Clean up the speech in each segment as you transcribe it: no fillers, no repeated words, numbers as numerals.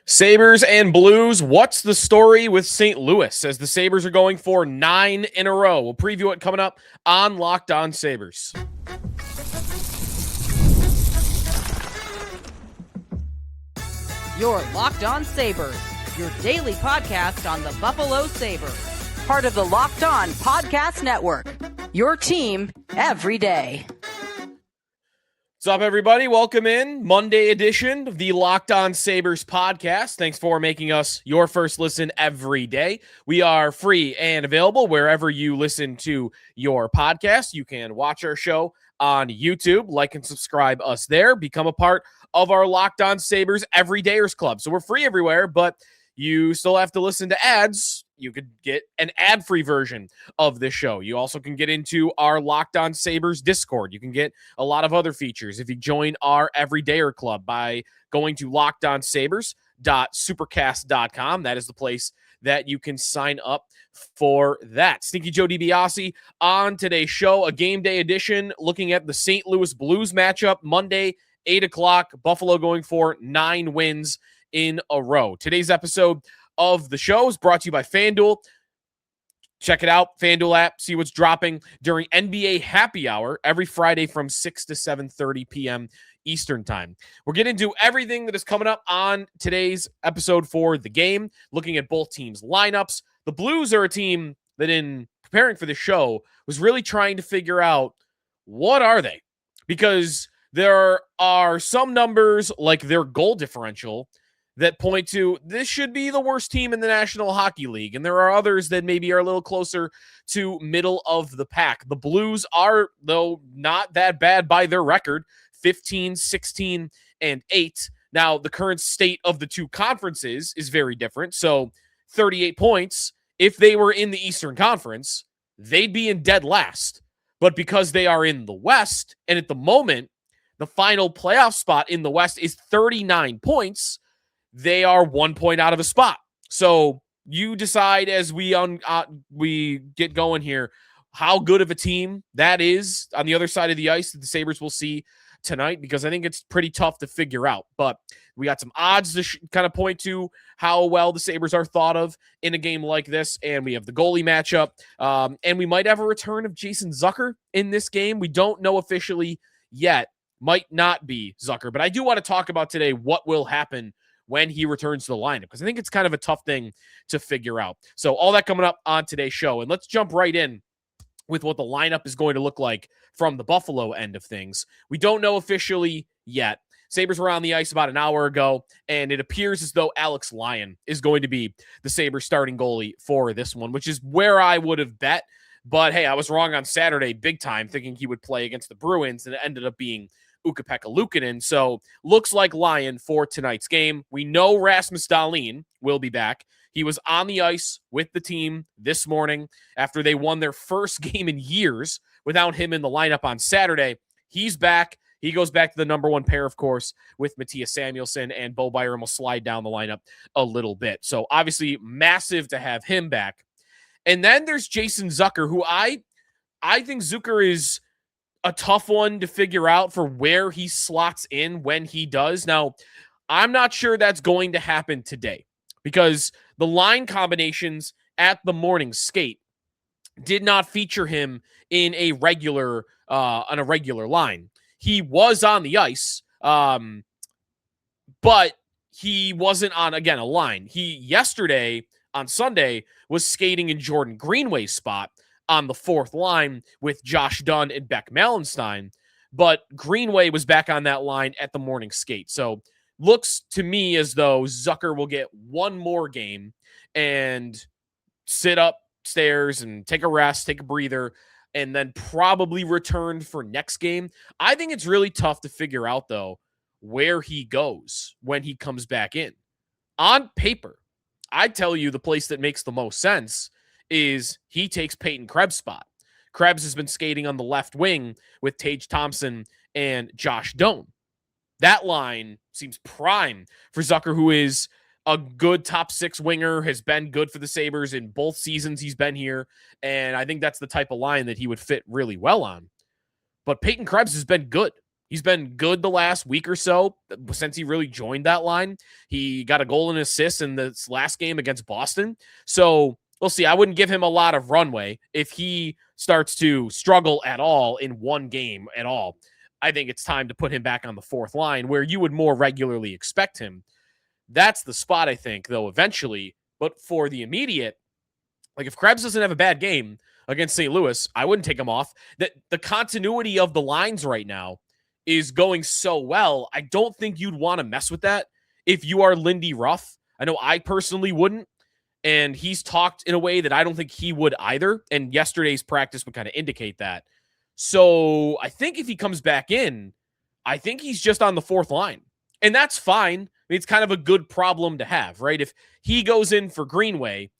Sabres and Blues, what's the story with St. Louis as the Sabres are going for 9 in a row? We'll preview it coming up on Locked On Sabres. You're Locked On Sabres, your daily podcast on the Buffalo Sabres. Part of the Locked On Podcast Network, your team every day. What's up, everybody? Welcome in. Monday edition of the Locked On Sabres podcast. Thanks for making us your first listen every day. We are free and available wherever you listen to your podcast. You can watch our show on YouTube, like and subscribe us there, become a part of our Locked On Sabres Everydayers Club. So we're free everywhere, but you still have to listen to ads. You could get an ad-free version of this show. You also can get into our Locked On Sabres Discord. You can get a lot of other features if you join our Everydayer Club by going to lockedonsabres.supercast.com. That is the place that you can sign up for that. Stinky Joe DiBiase on today's show, a game day edition, looking at the St. Louis Blues matchup Monday, 8 o'clock. Buffalo going for 9 wins in a row. Today's episode of the show is brought to you by FanDuel. Check it out, FanDuel app. See what's dropping during NBA Happy Hour every Friday from 6 to 7:30 p.m. Eastern Time. We're getting into everything that is coming up on today's episode for the game, looking at both teams' lineups. The Blues are a team that, in preparing for the show, was really trying to figure out what are they? Because there are some numbers like their goal differential that point to this should be the worst team in the National Hockey League. And there are others that maybe are a little closer to middle of the pack. The Blues are, though, not that bad by their record, 15, 16, and 8. Now, the current state of the two conferences is very different. So 38 points, if they were in the Eastern Conference, they'd be in dead last. But because they are in the West, and at the moment, the final playoff spot in the West is 39 points, they are 1 point out of a spot. So you decide as we get going here how good of a team that is on the other side of the ice that the Sabres will see tonight, because I think it's pretty tough to figure out. But we got some odds to kind of point to how well the Sabres are thought of in a game like this. And we have the goalie matchup. And we might have a return of Jason Zucker in this game. We don't know officially yet. Might not be Zucker. But I do want to talk about today what will happen when he returns to the lineup, because I think it's kind of a tough thing to figure out. So all that coming up on today's show. And let's jump right in with what the lineup is going to look like from the Buffalo end of things. We don't know officially yet. Sabres were on the ice about an hour ago, and it appears as though Alex Lyon is going to be the Sabres starting goalie for this one, which is where I would have bet. But hey, I was wrong on Saturday big time, thinking he would play against the Bruins, and it ended up being Ukko-Pekka Luukkonen. So looks like Lyon for tonight's game. We know Rasmus Dahlin will be back. He was on the ice with the team this morning after they won their first game in years without him in the lineup on Saturday. He's back. He goes back to the number one pair, of course, with Mattias Samuelsson, and Bo Byram will slide down the lineup a little bit. So obviously massive to have him back. And then there's Jason Zucker, who I think Zucker is a tough one to figure out for where he slots in when he does. Now, I'm not sure that's going to happen today, because the line combinations at the morning skate did not feature him in a regular line. He was on the ice, but he wasn't on, again, a line. He yesterday on Sunday was skating in Jordan Greenway's spot on the fourth line with Josh Dunn and Beck Malenstein, but Greenway was back on that line at the morning skate. So looks to me as though Zucker will get one more game and sit upstairs and take a rest, take a breather, and then probably return for next game. I think it's really tough to figure out, though, where he goes when he comes back in. On paper, I tell you the place that makes the most sense is he takes Peyton Krebs' spot. Krebs has been skating on the left wing with Tage Thompson and Josh Doan. That line seems prime for Zucker, who is a good top six winger, has been good for the Sabres in both seasons he's been here, and I think that's the type of line that he would fit really well on. But Peyton Krebs has been good. He's been good the last week or so since he really joined that line. He got a goal and assist in this last game against Boston. So we'll see. I wouldn't give him a lot of runway if he starts to struggle at all in one game at all. I think it's time to put him back on the fourth line where you would more regularly expect him. That's the spot, I think, though, eventually. But for the immediate, like if Krebs doesn't have a bad game against St. Louis, I wouldn't take him off. The continuity of the lines right now is going so well. I don't think you'd want to mess with that if you are Lindy Ruff. I know I personally wouldn't. And he's talked in a way that I don't think he would either. And yesterday's practice would kind of indicate that. So I think if he comes back in, I think he's just on the fourth line. And that's fine. I mean, it's kind of a good problem to have, right? If he goes in for Greenway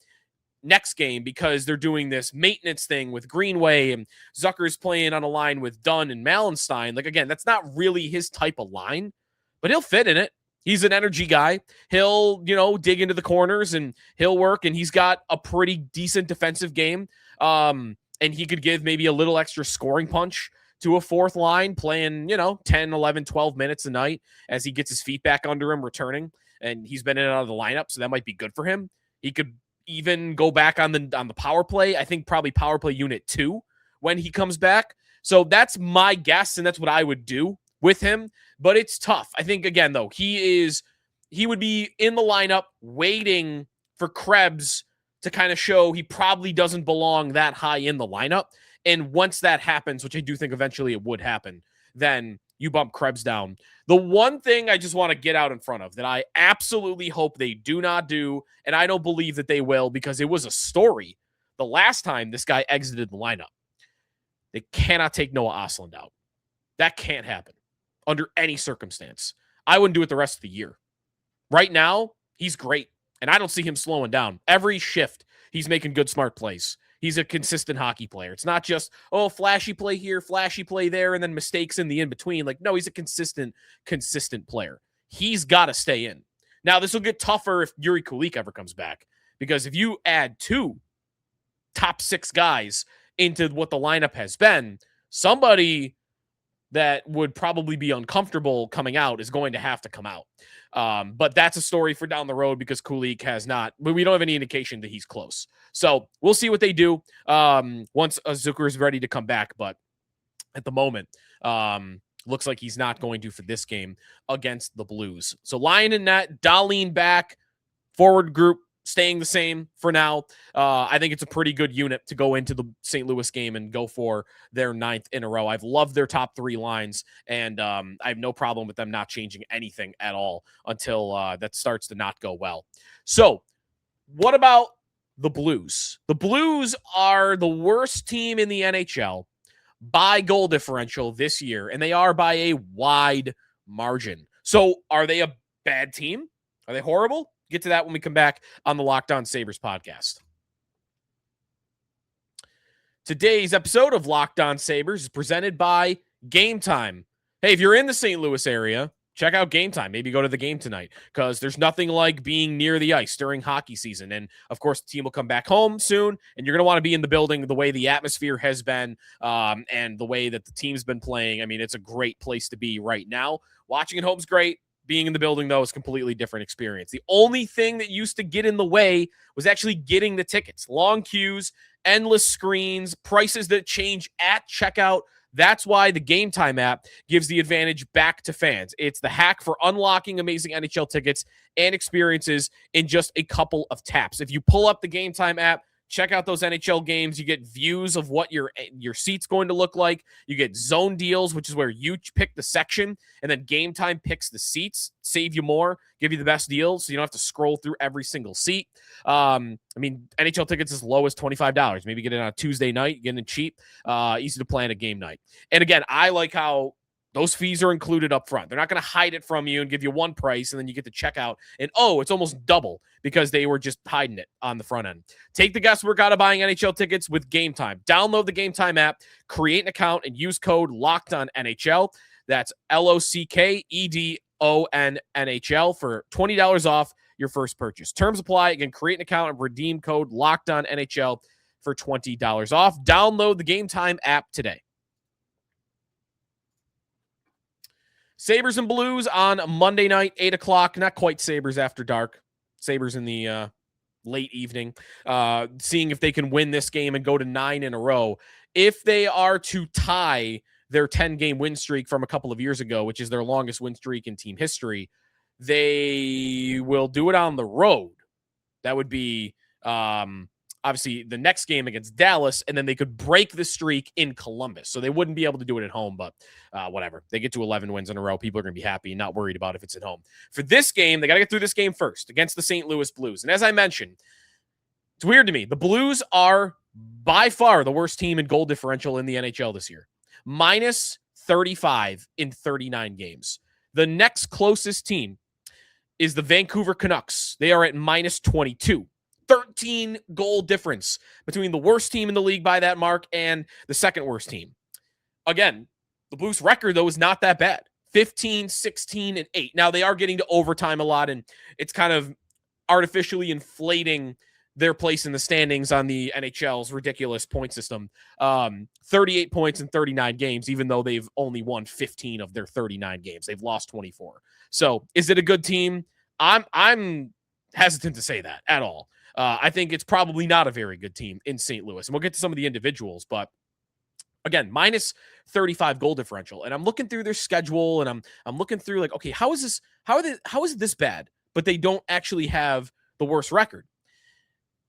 next game because they're doing this maintenance thing with Greenway and Zucker's playing on a line with Dunn and Malenstein. Like, again, that's not really his type of line, but he'll fit in it. He's an energy guy. He'll, dig into the corners and he'll work, and he's got a pretty decent defensive game. And he could give maybe a little extra scoring punch to a fourth line playing, 10, 11, 12 minutes a night as he gets his feet back under him returning. And he's been in and out of the lineup, so that might be good for him. He could even go back on the power play. I think probably power play unit 2 when he comes back. So that's my guess, and that's what I would do with him. But it's tough. I think, again, though, he would be in the lineup waiting for Krebs to kind of show he probably doesn't belong that high in the lineup. And once that happens, which I do think eventually it would happen, then you bump Krebs down. The one thing I just want to get out in front of that I absolutely hope they do not do, and I don't believe that they will because it was a story the last time this guy exited the lineup. They cannot take Noah Ostlund out. That can't happen under any circumstance. I wouldn't do it the rest of the year. Right now, he's great, and I don't see him slowing down. Every shift, he's making good, smart plays. He's a consistent hockey player. It's not just, flashy play here, flashy play there, and then mistakes in the in-between. Like, no, he's a consistent player. He's got to stay in. Now, this will get tougher if Yuri Kulik ever comes back, because if you add 2 top 6 guys into what the lineup has been, somebody that would probably be uncomfortable coming out is going to have to come out. But that's a story for down the road because Kulik has not, but we don't have any indication that he's close. So we'll see what they do once Zucker is ready to come back. But at the moment, looks like he's not going to for this game against the Blues. So Lyon and net, Dahlin back, forward group staying the same for now. I think it's a pretty good unit to go into the St. Louis game and go for their 9th in a row. I've loved their top 3 lines, and I have no problem with them not changing anything at all until that starts to not go well. So what about the Blues? The Blues are the worst team in the NHL by goal differential this year, and they are by a wide margin. So are they a bad team? Are they horrible? Get to that when we come back on the Locked On Sabres podcast. Today's episode of Locked On Sabres is presented by Game Time. Hey, if you're in the St. Louis area, check out Game Time. Maybe go to the game tonight because there's nothing like being near the ice during hockey season. And, of course, the team will come back home soon, and you're going to want to be in the building the way the atmosphere has been and the way that the team's been playing. I mean, it's a great place to be right now. Watching at home is great. Being in the building, though, is a completely different experience. The only thing that used to get in the way was actually getting the tickets. Long queues, endless screens, prices that change at checkout. That's why the Game Time app gives the advantage back to fans. It's the hack for unlocking amazing NHL tickets and experiences in just a couple of taps. If you pull up the Game Time app, check out those NHL games. You get views of what your seat's going to look like. You get zone deals, which is where you pick the section, and then Game Time picks the seats, save you more, give you the best deals, so you don't have to scroll through every single seat. NHL tickets as low as $25. Maybe get it on a Tuesday night, get it cheap, easy to plan a game night. And again, I like how those fees are included up front. They're not going to hide it from you and give you one price, and then you get to check out, and it's almost double because they were just hiding it on the front end. Take the guesswork out of buying NHL tickets with Game Time. Download the Game Time app, create an account, and use code LOCKEDONNHL. That's LOCKEDONNHL for $20 off your first purchase. Terms apply. Again, create an account and redeem code LOCKEDONNHL for $20 off. Download the Game Time app today. Sabres and Blues on Monday night, 8 o'clock. Not quite Sabres after dark. Sabres in the late evening. Seeing if they can win this game and go to 9 in a row. If they are to tie their 10-game win streak from a couple of years ago, which is their longest win streak in team history, they will do it on the road. That would be obviously the next game against Dallas, and then they could break the streak in Columbus. So they wouldn't be able to do it at home, but whatever. They get to 11 wins in a row. People are going to be happy and not worried about if it's at home. For this game, they got to get through this game first against the St. Louis Blues. And as I mentioned, it's weird to me. The Blues are by far the worst team in goal differential in the NHL this year. Minus 35 in 39 games. The next closest team is the Vancouver Canucks. They are at minus 22. 13 goal difference between the worst team in the league by that mark and the second worst team. Again, the Blues record, though, is not that bad. 15, 16, and 8. Now, they are getting to overtime a lot, and it's kind of artificially inflating their place in the standings on the NHL's ridiculous point system. 38 points in 39 games, even though they've only won 15 of their 39 games. They've lost 24. So is it a good team? I'm hesitant to say that at all. I think it's probably not a very good team in St. Louis. And we'll get to some of the individuals, but again, minus 35 goal differential. And I'm looking through their schedule and I'm looking through like, okay, how is it this bad? But they don't actually have the worst record.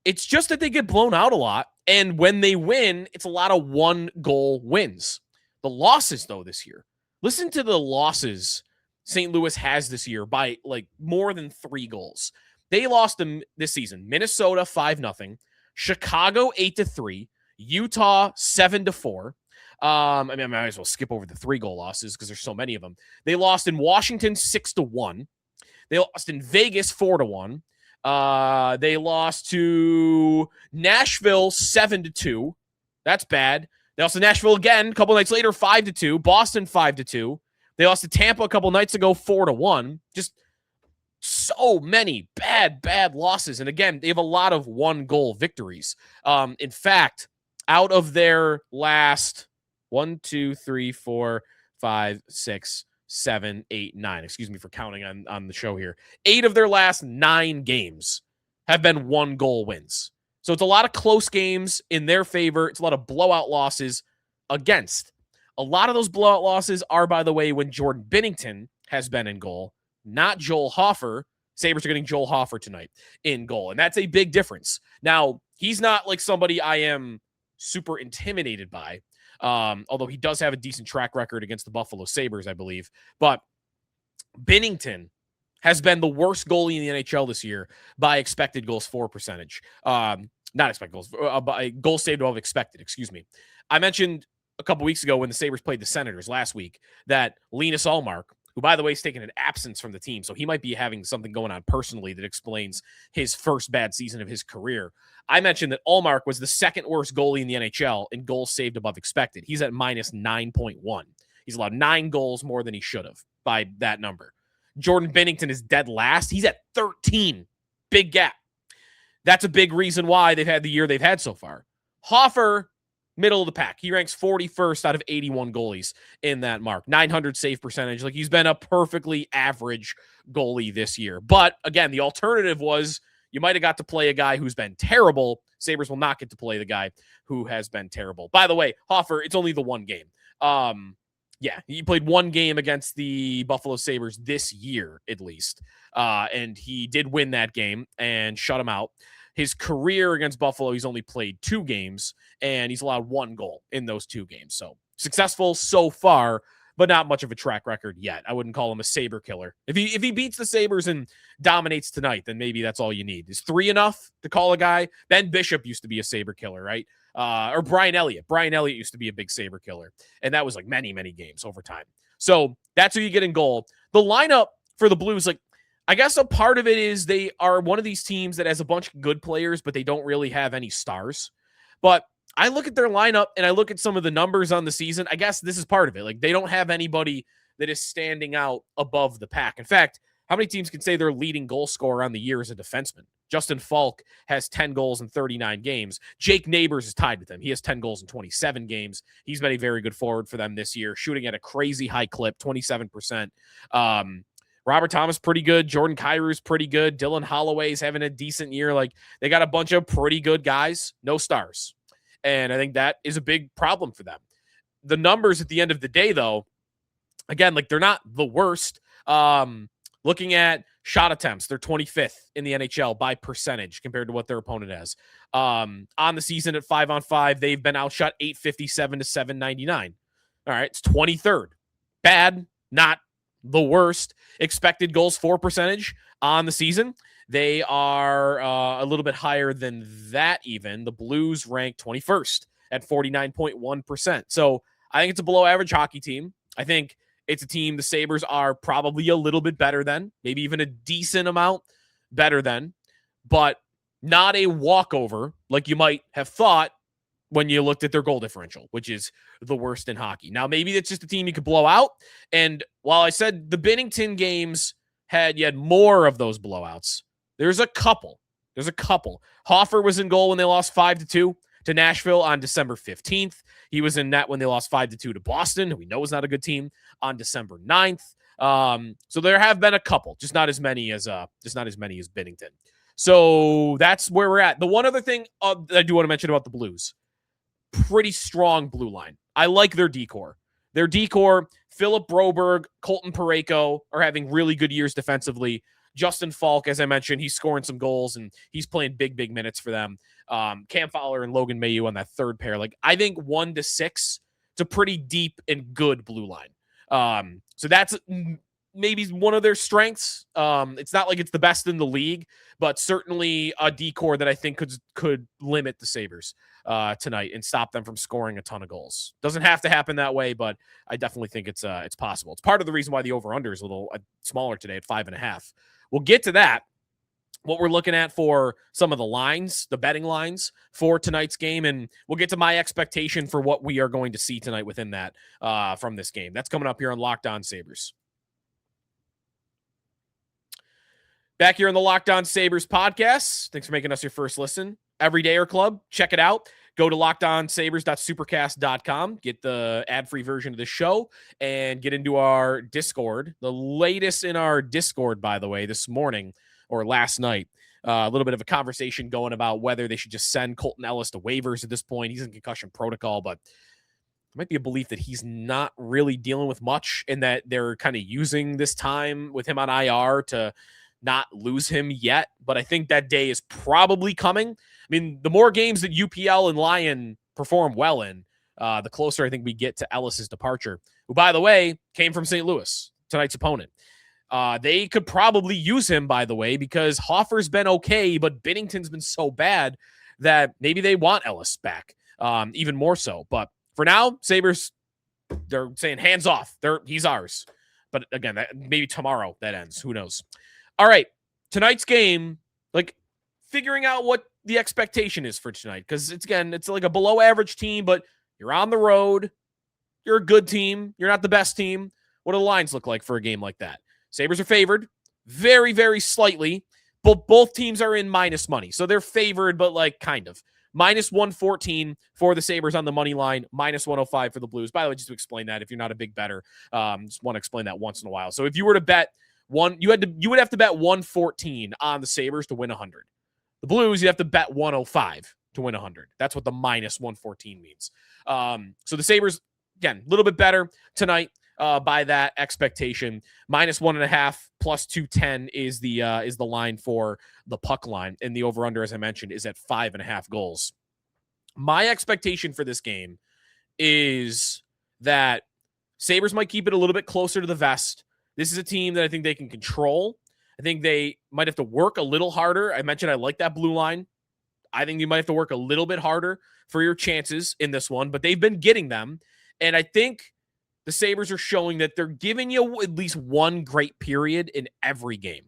It's just that they get blown out a lot. And when they win, it's a lot of 1-goal wins. The losses, though, this year, listen to the losses St. Louis has this year by like more than 3 goals. They lost them this season. Minnesota 5-0, Chicago 8-3, Utah 7-4. I might as well skip over the 3-goal losses because there's so many of them. They lost in Washington 6-1. They lost in Vegas 4-1. They lost to Nashville 7-2. That's bad. They lost to Nashville again a couple nights later 5-2. Boston 5-2. They lost to Tampa a couple nights ago 4-1. Just so many bad losses. And again, they have a lot of 1-goal victories. In fact, out of their last 1, 2, 3, 4, 5, 6, 7, 8, 9. Excuse me for counting on the show here. 8 of their last 9 games have been 1-goal wins. So it's a lot of close games in their favor. It's a lot of blowout losses against. A lot of those blowout losses are, by the way, when Jordan Binnington has been in goal, not Joel Hofer. Sabres are getting Joel Hofer tonight in goal, and that's a big difference. Now, he's not like somebody I am super intimidated by, although he does have a decent track record against the Buffalo Sabres, I believe. But Binnington has been the worst goalie in the NHL this year by expected goals for percentage. Not expected goals, by goals saved above expected, excuse me. I mentioned a couple weeks ago when the Sabres played the Senators last week that Linus Ullmark, who, by the way, is taking an absence from the team, so he might be having something going on personally that explains his first bad season of his career. I mentioned that Ullmark was the second worst goalie in the NHL in goals saved above expected. He's at minus 9.1. He's allowed 9 goals more than he should have by that number. Jordan Binnington is dead last. He's at 13. Big gap. That's a big reason why they've had the year they've had so far. Hofer, middle of the pack. He ranks 41st out of 81 goalies in that mark. 900 save percentage. Like, he's been a perfectly average goalie this year. But again, the alternative was you might have got to play a guy who's been terrible. Sabres will not get to play the guy who has been terrible. By the way, Hofer, it's only the one game. Yeah, he played one game against the Buffalo Sabres this year, at least. And he did win that game and shut him out. His career against Buffalo, he's only played 2 games, and he's allowed 1 goal in those 2 games. So successful so far, but not much of a track record yet. I wouldn't call him a Sabre killer. If he beats the Sabres and dominates tonight, then maybe that's all you need. Is 3 enough to call a guy? Ben Bishop used to be a Sabre killer, right? Or Brian Elliott. Brian Elliott used to be a big Sabre killer, and that was like many, many games over time. So that's who you get in goal. The lineup for the Blues, like, I guess a part of it is they are one of these teams that has a bunch of good players, but they don't really have any stars. But I look at their lineup and I look at some of the numbers on the season. I guess this is part of it. Like, they don't have anybody that is standing out above the pack. In fact, How many teams can say their leading goal scorer on the year is a defenseman? Justin Faulk has 10 goals in 39 games. Jake Neighbors is tied with him. He has 10 goals in 27 games. He's been a very good forward for them this year, shooting at a crazy high clip, 27%. Robert Thomas, pretty good. Jordan Kyrou's pretty good. Dylan Holloway's having a decent year. Like, they got a bunch of pretty good guys, no stars. And I think that is a big problem for them. The numbers at the end of the day, though, again, like, they're not the worst. Looking at shot attempts, they're 25th in the NHL by percentage compared to what their opponent has. On the season at 5-on-5, they've been outshot 857 to 799. All right, it's 23rd. Bad, not the worst. Expected goals for percentage on the season, they are a little bit higher than that even. The Blues rank 21st at 49.1%. So I think it's a below average hockey team. I think it's a team the Sabres are probably a little bit better than, maybe even a decent amount better than, but not a walkover like you might have thought when you looked at their goal differential, which is the worst in hockey. Now, maybe it's just a team you could blow out. And while I said the Binnington games you had more of those blowouts, there's a couple. Hofer was in goal when they lost 5-2 to Nashville on December 15th. He was in net when they lost 5-2 to Boston, who we know is not a good team, on December 9th. So there have been a couple, just not as many as Binnington. So that's where we're at. The one other thing that I do want to mention about the Blues, pretty strong blue line. I like their decor. Philip Broberg, Colton Parayko are having really good years defensively. Justin Faulk, as I mentioned, he's scoring some goals and he's playing big minutes for them. Cam Fowler and Logan Mailloux on that third pair. Like, I think 1 to 6, it's a pretty deep and good blue line. So that's maybe one of their strengths. It's not like it's the best in the league, but certainly a decor that I think could limit the Sabres tonight and stop them from scoring a ton of goals. Doesn't have to happen that way, but I definitely think it's possible. It's part of the reason why the over-under is a little smaller today at 5.5. We'll get to that. What we're looking at for some of the lines, the betting lines for tonight's game, and we'll get to my expectation for what we are going to see tonight within that from this game. That's coming up here on Locked On Sabres. Back here on the Locked On Sabres podcast. Thanks for making us your first listen. Everydayer Club, check it out. Go to lockedonsabres.supercast.com. Get the ad-free version of the show and get into our Discord. The latest in our Discord, by the way, this morning or last night, a little bit of a conversation going about whether they should just send Colton Ellis to waivers at this point. He's in concussion protocol, but there might be a belief that he's not really dealing with much and that they're kind of using this time with him on IR to not lose him yet. But I think that day is probably coming. I mean, the more games that UPL and Lyon perform well in, the closer I think we get to Ellis's departure, who, by the way, came from St. Louis, tonight's opponent. They could probably use him, by the way, because Hofer's been okay, but Binnington's been so bad that maybe they want Ellis back, even more so. But for now, Sabres, they're saying hands off. He's ours. But again, maybe tomorrow that ends. Who knows? All right, tonight's game, like figuring out what the expectation is for tonight, because it's like a below average team, but you're on the road. You're a good team. You're not the best team. What do the lines look like for a game like that? Sabres are favored very, very slightly, but both teams are in minus money. So they're favored, but like kind of. Minus 114 for the Sabres on the money line, minus 105 for the Blues. By the way, just to explain that, if you're not a big bettor, just want to explain that once in a while. So if you were to bet you would have to bet 114 on the Sabres to win 100. The Blues, you have to bet 105 to win 100. That's what the minus 114 means. So the Sabres, again, a little bit better tonight by that expectation. Minus 1.5 plus 210 is the line for the puck line, and the over under, as I mentioned, is at 5.5 goals. My expectation for this game is that Sabres might keep it a little bit closer to the vest. This is a team that I think they can control. I think they might have to work a little harder. I mentioned I like that blue line. I think you might have to work a little bit harder for your chances in this one, but they've been getting them. And I think the Sabres are showing that they're giving you at least one great period in every game.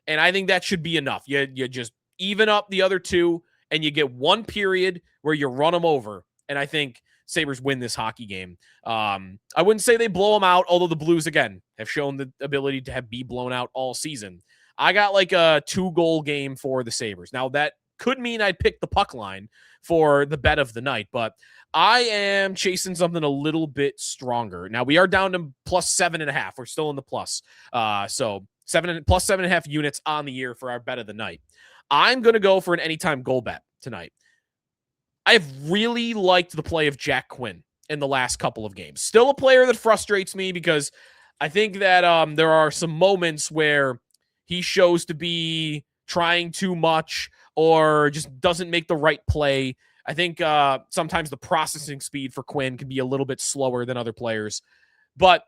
And I think that should be enough. You just even up the other two, and you get one period where you run them over. And I think Sabres win this hockey game. I wouldn't say they blow them out, although the Blues, again, have shown the ability to be blown out all season. I got like a 2-goal game for the Sabres. Now, that could mean I'd pick the puck line for the bet of the night, but I am chasing something a little bit stronger. Now, we are down to plus 7.5. We're still in the plus. So plus 7.5 units on the year for our bet of the night. I'm going to go for an anytime goal bet tonight. I've really liked the play of Jack Quinn in the last couple of games. Still a player that frustrates me because I think that there are some moments where he shows to be trying too much or just doesn't make the right play. I think sometimes the processing speed for Quinn can be a little bit slower than other players. But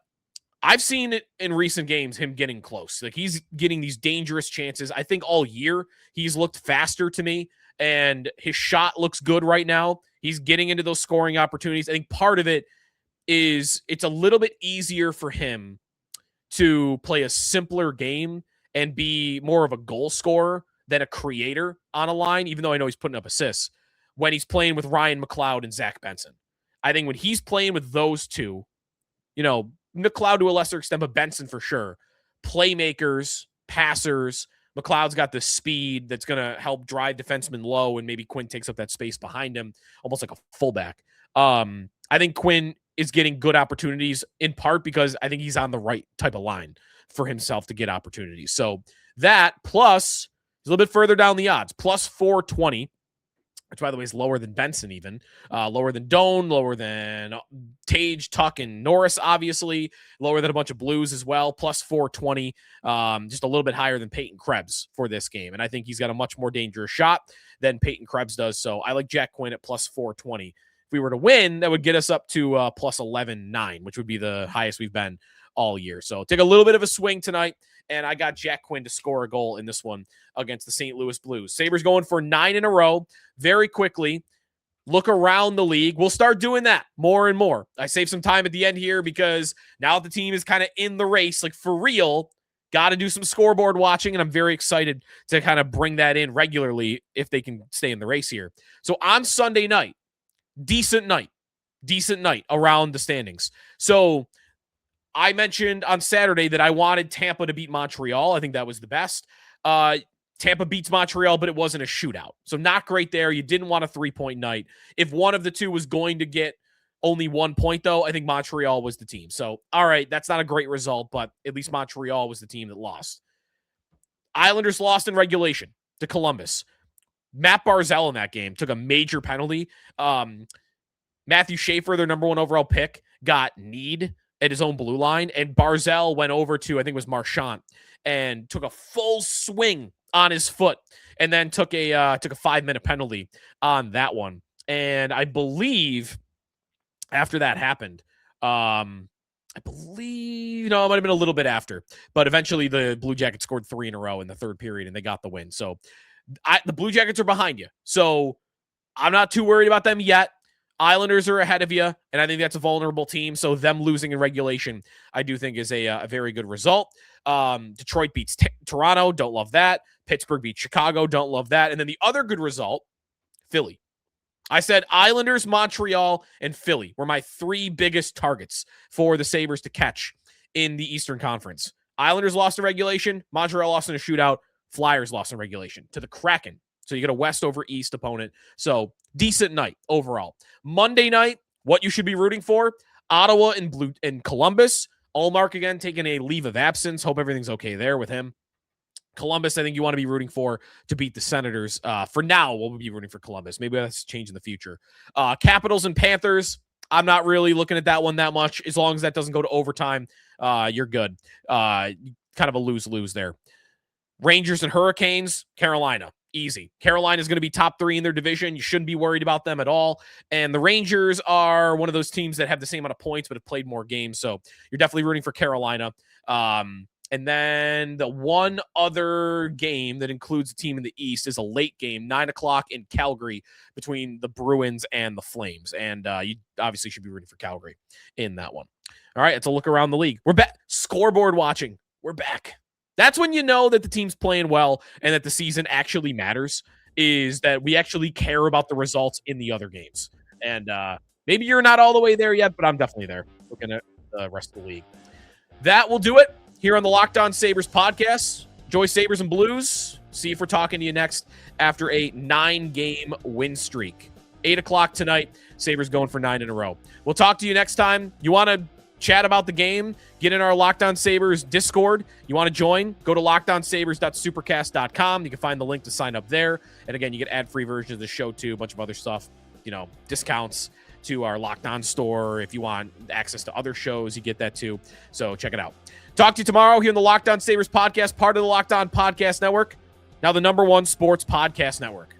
I've seen it in recent games, him getting close. Like, he's getting these dangerous chances. I think all year he's looked faster to me, and his shot looks good right now. He's getting into those scoring opportunities. I think part of it is it's a little bit easier for him to play a simpler game and be more of a goal scorer than a creator on a line, even though I know he's putting up assists, when he's playing with Ryan McLeod and Zach Benson. I think when he's playing with those two, McLeod to a lesser extent, but Benson for sure, playmakers, passers, McLeod's got the speed that's going to help drive defensemen low, and maybe Quinn takes up that space behind him, almost like a fullback. I think Quinn is getting good opportunities in part because I think he's on the right type of line for himself to get opportunities. So that plus a little bit further down the odds, plus 420, which, by the way, is lower than Benson even, lower than Doan, lower than Tage, Tuck, and Norris, obviously, lower than a bunch of Blues as well, plus 420, just a little bit higher than Peyton Krebs for this game. And I think he's got a much more dangerous shot than Peyton Krebs does. So I like Jack Quinn at plus 420. If we were to win, that would get us up to plus 11.9, which would be the highest we've been all year. So take a little bit of a swing tonight, and I got Jack Quinn to score a goal in this one against the St. Louis Blues. Sabres going for 9 in a row. Very quickly, look around the league. We'll start doing that more and more. I saved some time at the end here because now the team is kind of in the race, like for real. Got to do some scoreboard watching, and I'm very excited to kind of bring that in regularly if they can stay in the race here. So on Sunday night, decent night around the standings. So I mentioned on Saturday that I wanted Tampa to beat Montreal. I think that was the best. Tampa beats Montreal, but it wasn't a shootout. So not great there. You didn't want a 3-point night. If one of the two was going to get only 1 point, though, I think Montreal was the team. So, all right, that's not a great result, but at least Montreal was the team that lost. Islanders lost in regulation to Columbus. Matt Barzal in that game took a major penalty. Matthew Schaefer, their number 1 overall pick, got kneed at his own blue line, and Barzal went over to, I think it was Marchand, and took a full swing on his foot, and then took a 5-minute penalty on that one. And I believe after that happened, it might have been a little bit after, but eventually the Blue Jackets scored 3 in a row in the third period, and they got the win. So the Blue Jackets are behind you, so I'm not too worried about them yet. Islanders are ahead of you, and I think that's a vulnerable team. So them losing in regulation, I do think is a very good result. Detroit beats Toronto. Don't love that. Pittsburgh beats Chicago. Don't love that. And then the other good result, Philly. I said Islanders, Montreal, and Philly were my 3 biggest targets for the Sabres to catch in the Eastern Conference. Islanders lost in regulation. Montreal lost in a shootout. Flyers lost in regulation to the Kraken. So you get a West over East opponent. So decent night overall. Monday night, what you should be rooting for, Ottawa and Columbus. Allmark again taking a leave of absence. Hope everything's okay there with him. Columbus, I think you want to be rooting for to beat the Senators. For now, we'll be rooting for Columbus. Maybe that's change in the future. Capitals and Panthers, I'm not really looking at that one that much. As long as that doesn't go to overtime, you're good. Kind of a lose-lose there. Rangers and Hurricanes, Carolina. Easy. Carolina is going to be top 3 in their division. You shouldn't be worried about them at all. And the Rangers are one of those teams that have the same amount of points but have played more games. So you're definitely rooting for Carolina. And then the one other game that includes a team in the East is a late game, 9 o'clock in Calgary between the Bruins and the Flames. And you obviously should be rooting for Calgary in that one. All right, let's look around the league. We're back. Scoreboard watching. We're back. That's when you know that the team's playing well and that the season actually matters, is that we actually care about the results in the other games. And Maybe you're not all the way there yet, but I'm definitely there looking at the rest of the league. That will do it here on the Locked On Sabres podcast. Enjoy Sabres and Blues. See if we're talking to you next after a 9-game win streak. 8 o'clock tonight. Sabres going for 9 in a row. We'll talk to you next time. You want to chat about the game? Get in our Locked On Sabres Discord. You want to join? Go to lockedonsabres.supercast.com. You can find the link to sign up there. And again, you get ad-free versions of the show too, a bunch of other stuff, discounts to our Locked On store. If you want access to other shows, you get that too. So check it out. Talk to you tomorrow here on the Locked On Sabres podcast, part of the Locked On Podcast Network. Now the #1 sports podcast network.